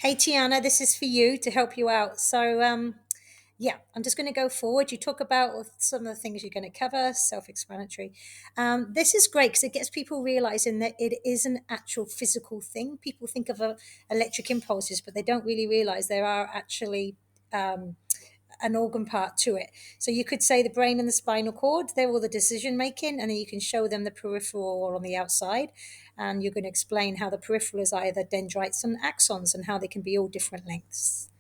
Hey Tiana, this is for you to help you out. Yeah, I'm just going to go forward. You talk about some of the things you're going to cover, self-explanatory. This is great because it gets people realizing that it is an actual physical thing. People think of electric impulses, but they don't really realize there are actually um, an organ part to it. So you could say the brain and the spinal cord, they're all the decision making, and then you can show them the peripheral or on the outside. And you're going to explain how the peripheral is either dendrites and axons and how they can be all different lengths.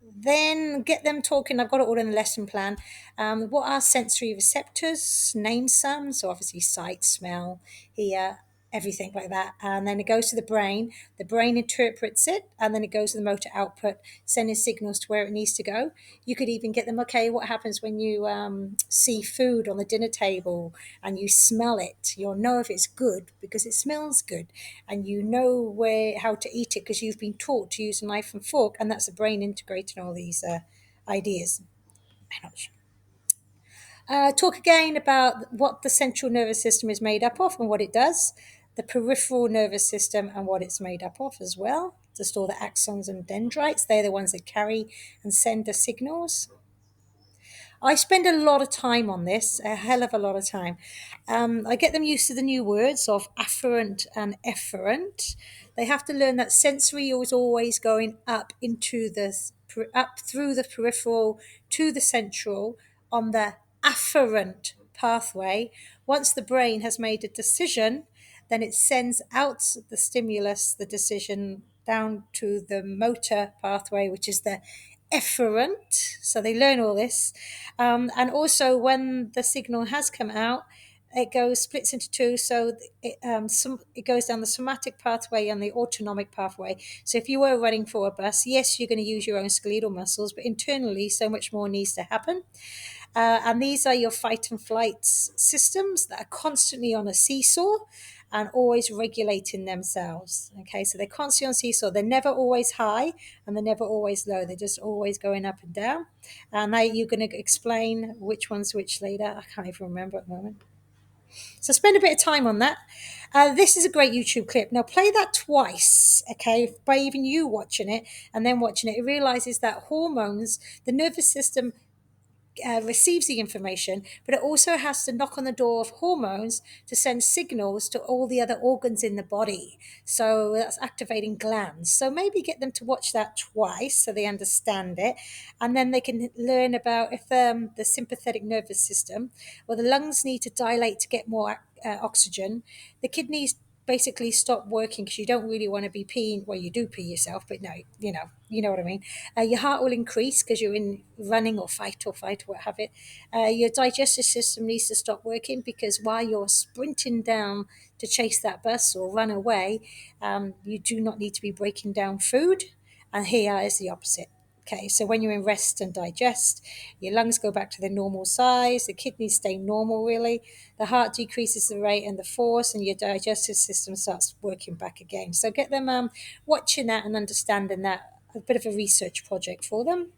Then get them talking. I've got it all in the lesson plan. What are sensory receptors? Name some. So obviously sight, smell, hear, everything like that. And then it goes to the brain. The brain interprets it, and then it goes to the motor output, sending signals to where it needs to go. You could even get them. Okay, what happens when you see food on the dinner table and you smell it? You'll know if it's good because it smells good, and you know where how to eat it because you've been taught to use a knife and fork, and that's the brain integrating all these ideas. Talk again about what the central nervous system is made up of and what it does, the peripheral nervous system and what it's made up of as well. Just all the axons and dendrites, they're the ones that carry and send the signals. I spend a lot of time on this, a hell of a lot of time. I get them used to the new words of afferent and efferent. They have to learn that sensory is always going up into the up through the peripheral to the central on the afferent pathway. Once the brain has made a decision, then it sends out the stimulus, the decision, down to the motor pathway, which is the efferent. So they learn all this. And also, when the signal has come out, it goes splits into two. So it goes down the somatic pathway and the autonomic pathway. So if you were running for a bus, yes, you're going to use your own skeletal muscles, but internally, so much more needs to happen. And these are your fight and flight systems that are constantly on a seesaw and always regulating themselves. Okay, so they're constantly on seesaw. They're never always high and they're never always low. They're just always going up and down. And you're going to explain which one's which later. I can't even remember at the moment. So spend a bit of time on that. This is a great YouTube clip. Now play that twice, okay, by even you watching it and then watching it. It realizes that hormones, the nervous system receives the information, but it also has to knock on the door of hormones to send signals to all the other organs in the body. So that's activating glands. So maybe get them to watch that twice so they understand it. And then they can learn about if the sympathetic nervous system or the lungs need to dilate to get more oxygen, the kidneys basically stop working because you don't really want to be peeing. Well, you do pee yourself, but no, you know what I mean. Your heart will increase because you're in running or fight or what have it. Your digestive system needs to stop working because while you're sprinting down to chase that bus or run away, you do not need to be breaking down food. And here is the opposite. Okay, so when you're in rest and digest, your lungs go back to their normal size, the kidneys stay normal, really. The heart decreases the rate and the force, and your digestive system starts working back again. So get them watching that and understanding that, a bit of a research project for them.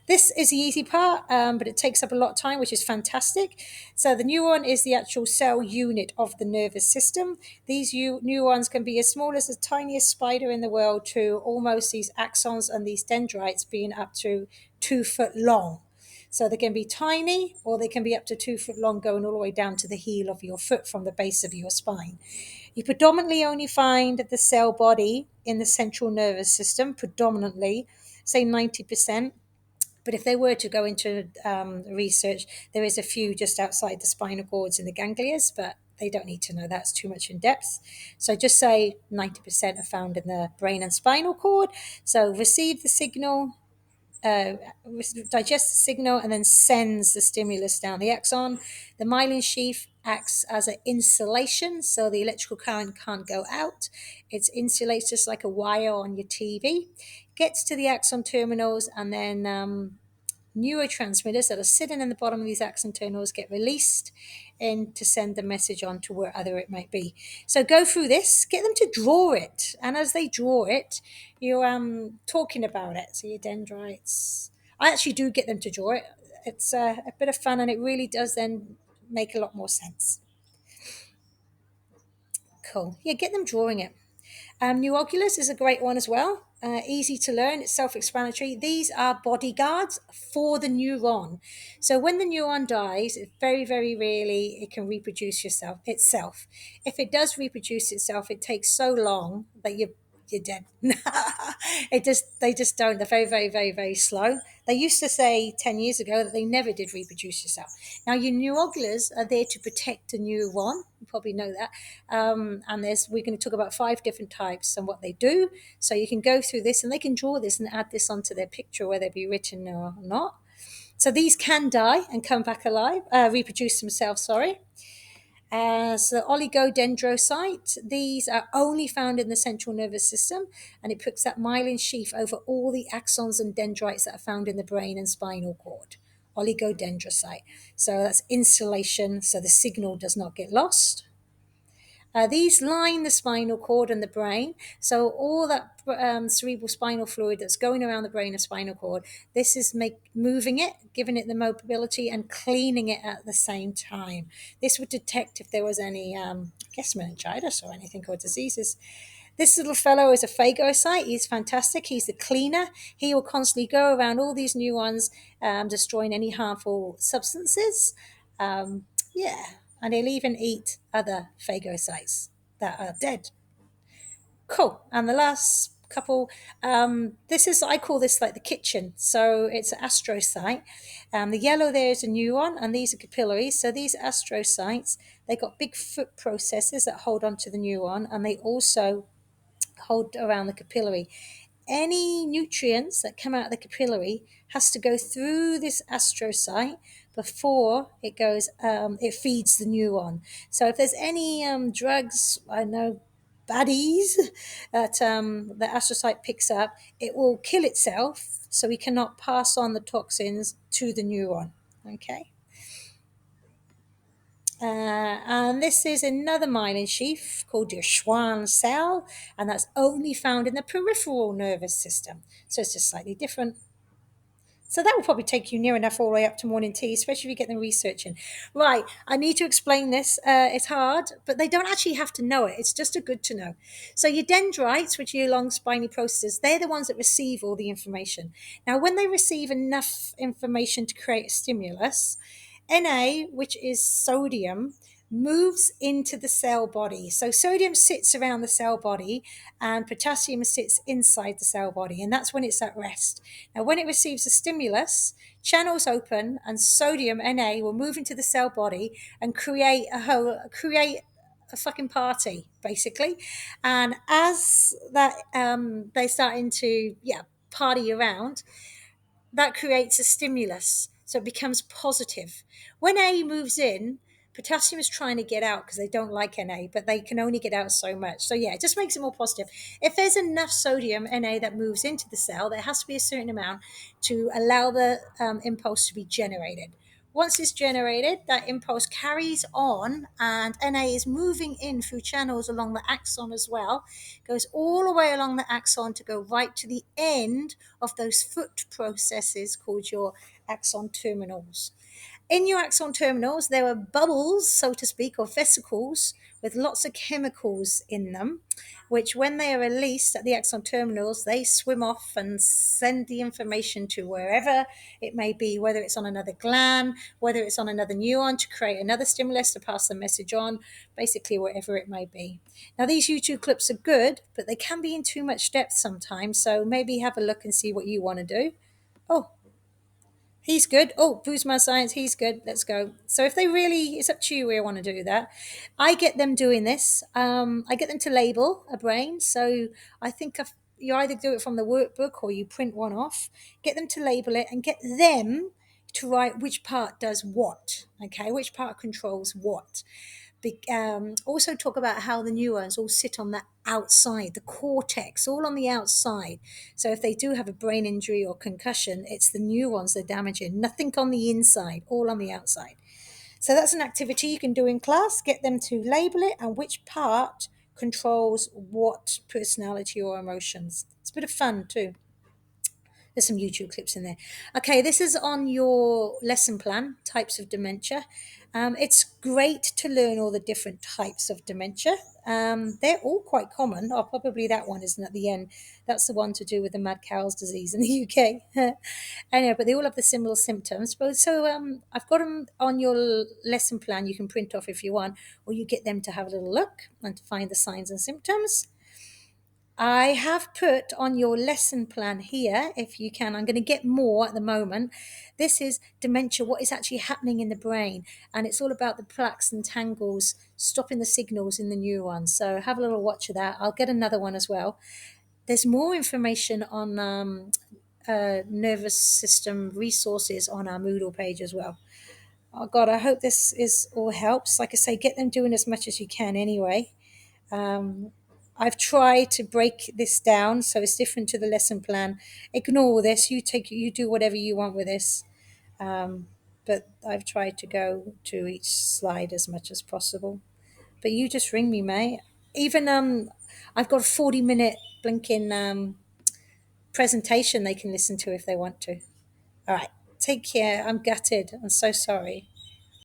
This is the easy part, but it takes up a lot of time, which is fantastic. So the neuron is the actual cell unit of the nervous system. These neurons can be as small as the tiniest spider in the world to almost these axons and these dendrites being up to 2 foot long. So they can be tiny or they can be up to 2 foot long, going all the way down to the heel of your foot from the base of your spine. You predominantly only find the cell body in the central nervous system, predominantly, say 90%. But if they were to go into research, there is a few just outside the spinal cords in the ganglias, but they don't need to know that's too much in depth. So just say 90% are found in the brain and spinal cord. So receive the signal, uh, digests the signal, and then sends the stimulus down the axon. The myelin sheath acts as an insulation, so the electrical current can't go out. It's insulates just like a wire on your TV. Gets to the axon terminals, and then neurotransmitters that are sitting in the bottom of these axon terminals get released and to send the message on to wherever it might be. So go through this, get them to draw it, and as they draw it, you're talking about it. So your dendrites. I actually do get them to draw it. It's a bit of fun, and it really does then make a lot more sense. Cool. Yeah, get them drawing it. Neurogulus is a great one as well. Easy to learn, it's self explanatory. These are bodyguards for the neuron. So when the neuron dies, it very, very rarely it can reproduce itself. If it does reproduce itself, it takes so long that you're dead. They just don't. They're very, very, very, very slow. They used to say 10 years ago that they never did reproduce yourself. Now, your neuroglers are there to protect a neuron. You probably know that. And we're going to talk about 5 different types and what they do. So you can go through this and they can draw this and add this onto their picture, whether it be written or not. So these can die and come back alive, reproduce themselves, sorry. So oligodendrocyte, these are only found in the central nervous system, and it puts that myelin sheath over all the axons and dendrites that are found in the brain and spinal cord. Oligodendrocyte. So that's insulation, so the signal does not get lost. These line the spinal cord and the brain. So all that cerebral spinal fluid that's going around the brain and spinal cord, this is moving it, giving it the mobility, and cleaning it at the same time. This would detect if there was any, meningitis or anything or diseases. This little fellow is a phagocyte. He's fantastic. He's the cleaner. He will constantly go around all these neurons, destroying any harmful substances. Yeah, and he'll even eat other phagocytes that are dead. Cool. And the last couple, this is, I call this like the kitchen. So it's an astrocyte. The yellow there is a neuron, and these are capillaries. So these astrocytes, they got big foot processes that hold onto the neuron, and they also hold around the capillary. Any nutrients that come out of the capillary has to go through this astrocyte before it feeds the neuron. So if there's any drugs, I know, baddies that the astrocyte picks up, it will kill itself, so we cannot pass on the toxins to the neuron. Okay. And this is another myelin sheath called your Schwann cell, and that's only found in the peripheral nervous system. So it's just slightly different. So that will probably take you near enough all the way up to morning tea, especially if you get them researching. Right, I need to explain this. It's hard, but they don't actually have to know it. It's just a good to know. So your dendrites, which are your long spiny processes, they're the ones that receive all the information. Now, when they receive enough information to create a stimulus, Na, which is sodium, moves into the cell body. So sodium sits around the cell body and potassium sits inside the cell body, and that's when it's at rest. Now, when it receives a stimulus, channels open and sodium Na will move into the cell body and create a fucking party, basically. And as that they starting to party around, that creates a stimulus. So it becomes positive. When A moves in, potassium is trying to get out because they don't like Na, but they can only get out so much. So yeah, it just makes it more positive. If there's enough sodium Na that moves into the cell, there has to be a certain amount to allow the impulse to be generated. Once it's generated, that impulse carries on, and Na is moving in through channels along the axon as well, goes all the way along the axon to go right to the end of those foot processes called your axon terminals. In your axon terminals, there are bubbles, so to speak, or vesicles with lots of chemicals in them, which when they are released at the axon terminals, they swim off and send the information to wherever it may be, whether it's on another gland, whether it's on another neuron to create another stimulus to pass the message on, basically wherever it may be. Now, these YouTube clips are good, but they can be in too much depth sometimes, so maybe have a look and see what you want to do. Oh, he's good. Oh, Boozman Science, he's good. Let's go. So if they really, it's up to you where you want to do that. I get them doing this. I get them to label a brain. So I think you either do it from the workbook or you print one off. Get them to label it and get them to write which part does what. Okay, which part controls what. Also talk about how the neurons all sit on the outside, the cortex, all on the outside. So if they do have a brain injury or concussion, it's the neurons they're damaging, nothing on the inside, all on the outside. So that's an activity you can do in class. Get them to label it and which part controls what personality or emotions. It's a bit of fun too. There's some YouTube clips in there. Okay, this is on your lesson plan, types of dementia. It's great to learn all the different types of dementia. They're all quite common. Oh, probably that one isn't at the end. That's the one to do with the mad cow's disease in the UK. I know, but they all have the similar symptoms. But so I've got them on your lesson plan. You can print off if you want, or you get them to have a little look and to find the signs and symptoms. I have put on your lesson plan here, if you can. I'm going to get more at the moment. This is dementia, what is actually happening in the brain. And it's all about the plaques and tangles, stopping the signals in the neurons. So have a little watch of that. I'll get another one as well. There's more information on nervous system resources on our Moodle page as well. Oh, God, I hope this is all helps. Like I say, get them doing as much as you can anyway. Um, I've tried to break this down so it's different to the lesson plan. Ignore this. You do whatever you want with this. Um, but I've tried to go to each slide as much as possible. But you just ring me, mate. Even I've got a 40-minute blinking presentation they can listen to if they want to. All right, take care. I'm gutted. I'm so sorry.